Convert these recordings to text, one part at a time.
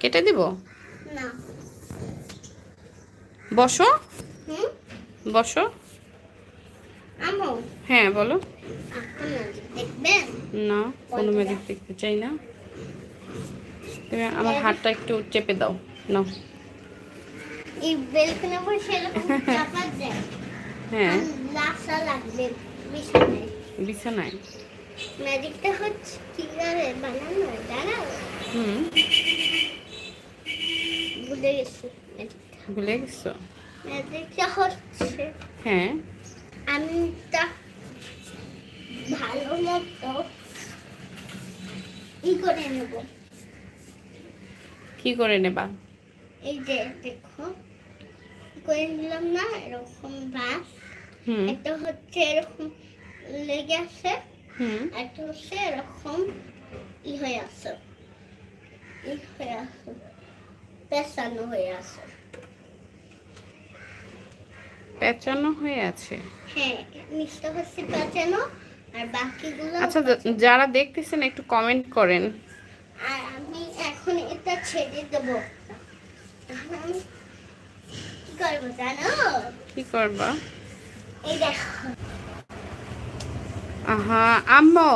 কেটে দিব? না। বসো। হুম? বসো। আম্মু, হ্যাঁ বলো। আপনি ম্যাজিক দেখবেন? না, কোনো ম্যাজিক দেখতে চাই না। তুমি আমার হাতটা একটু চেপে দাও। নাও। এই বেলকনি বসে এরকম চাপা যায়। হ্যাঁ। লাসা লাগবে বিছানায়। বিছানায়? ম্যাজিকটা হচ্ছে কিভাবে বানানো জানো? হুম। ভুলে গেছি ম্যাজিকটা। ভুলে গেছো? ম্যাজিকটা হচ্ছে হ্যাঁ। আমি তা ভালো মতো করে নেব। কি করে নেবা? এই যে দেখো করে নিলাম না, এরকম বাস। হুম। একটা হচ্ছে এরকম লেগে আছে, হুম। একটা হচ্ছে এরকম হয়ে আছে, পেঁচানো হয়ে আছে। পেঁচানো হয়ে আছে? হ্যাঁ, নিচটা হচ্ছে পেঁচানো আর বাকিগুলো। আচ্ছা, যারা দেখতেছেন একটু কমেন্ট করেন। আর আমি এখন এটা ছেড়ে দেবো। আমি কি করবো জানো? কি করবা? এই দেখো। আহা আম্মু,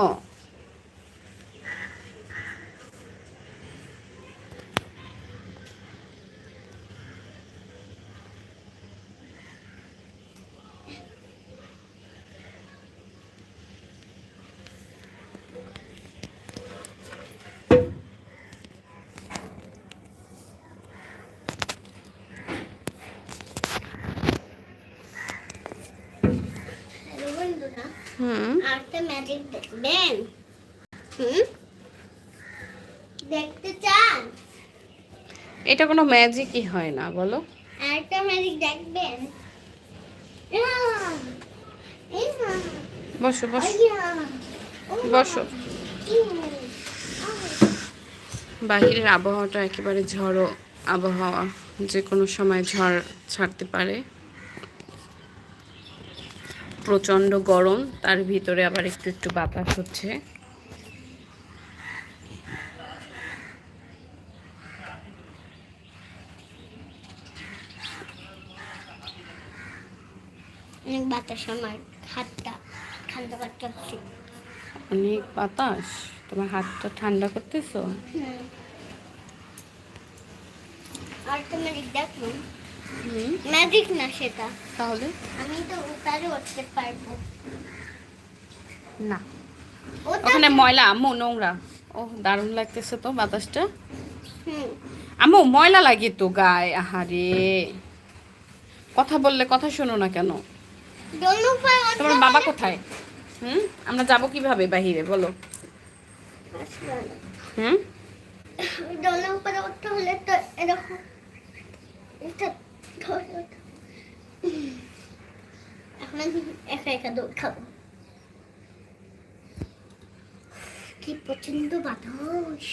হ্যালো বন্ধুরা, হুম, আরেকটা ম্যাজিক দেখবেন? হুম, দেখতে চান? এটা কোনো ম্যাজিকই হয় না, বলো। আরেকটা ম্যাজিক দেখবেন? আহ, এই না, বসো বসো আইয়া, ও মা, বসো। উম, বাহিরের আবহাওয়াটা একেবারে ঝড়ো আবহাওয়া, যে কোনো সময় ঝড় ছাড়তে পারে। প্রচণ্ড গরম, তার ভিতরে আবার একটু একটু বাতাস হচ্ছে। অনেক বাতাস, আমার হাতটা ঠান্ডা করতে। অনেক বাতাস, তোমার হাতটা ঠান্ডা করতেছো? হুম, আরেকটা ম্যাজিক দেখুন। হুম। ম্যাজিক না সেটা, তাহলে? আমি তো উপরে উঠতে পারবো না, ওটা। ওখানে ময়লা আম্মু, নোংরা। ও দারুণ লাগতেছে তো বাতাসটা। হুম, আম্মু, ময়লা লাগে তো গায়ে, আহারে। কথা বললে কথা শোনো না কেন? দোনো পায়ে উঠতে তোমার বাবা হলে- কোথায়? হুম, আমরা যাব কিভাবে বাহিরে বলো? আসলে না। হুম। দোনো উপরে উঠতে হলে তো এরকম এটা ধরে ওঠা। এখন আমি একা একা দৌড় খাবো। কি প্রচন্ড বাতাস।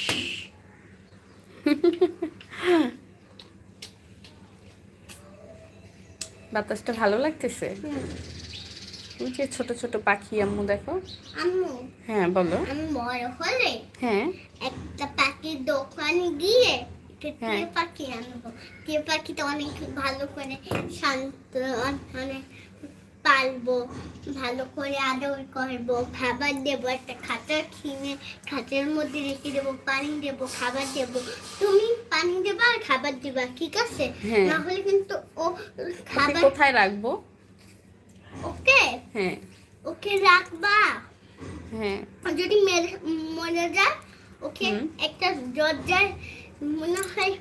বাতাসটা ভালো লাগতেছে? হুম, তুমি যে ছোট ছোট পাখি আম্মু দেখো। আম্মু, হ্যাঁ বলো। আমি বড় হলে হ্যাঁ। একটা পাখির দোকানে গিয়ে একটা হ্যাঁ। টিয়া পাখি আনবো। টিয়া পাখিটা অনেক ভালো করে শান্ত, মানে পালবো, ভালো করে আদর করবো, খাবার দেবো, একটা খাঁচা কিনে খাঁচার মধ্যে রেখে দেবো, পানি দেবো, খাবার দেবো। তুমি পানি দেবা আর খাবার দিবা, ঠিক আছে? হ্যাঁ। না হলে কিন্তু ও ওকে খাবার। কোথায় রাখবো? ওকে, হ্যাঁ। ওকে রাখবা। হ্যাঁ। আর যদি মরে যায়, ওকে হুম। একটা দরজায় মনে হয়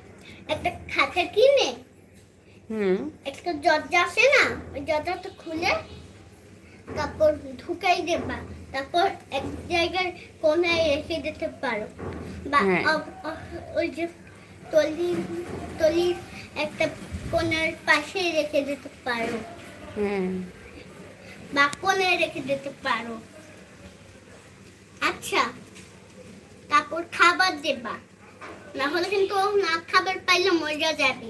একটা খাঁচা কিনে হুম। একটা দরজা আছে না, ওই দরজাটা খুলে তারপর ঢুকাই দেবা, তারপর এক জায়গায় কোনায় রেখে দিতে পারো। বা হ্যাঁ। ওই যে টলির একটা কোনার পাশে রেখে দিতে পারো, হ্যাঁ। বা কোনায় রেখে দিতে পারো। আচ্ছা, তারপর খাবার দেবা, না হলে কিন্তু ও না খাবার পাইলে মরে যাবে।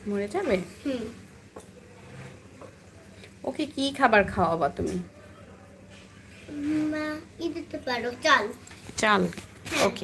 মরে যাবে? হুম, ওকে কি খাবার খাওয়াবা তুমি? দিতে পারো চাল। চাল? হ্যাঁ। ওকে,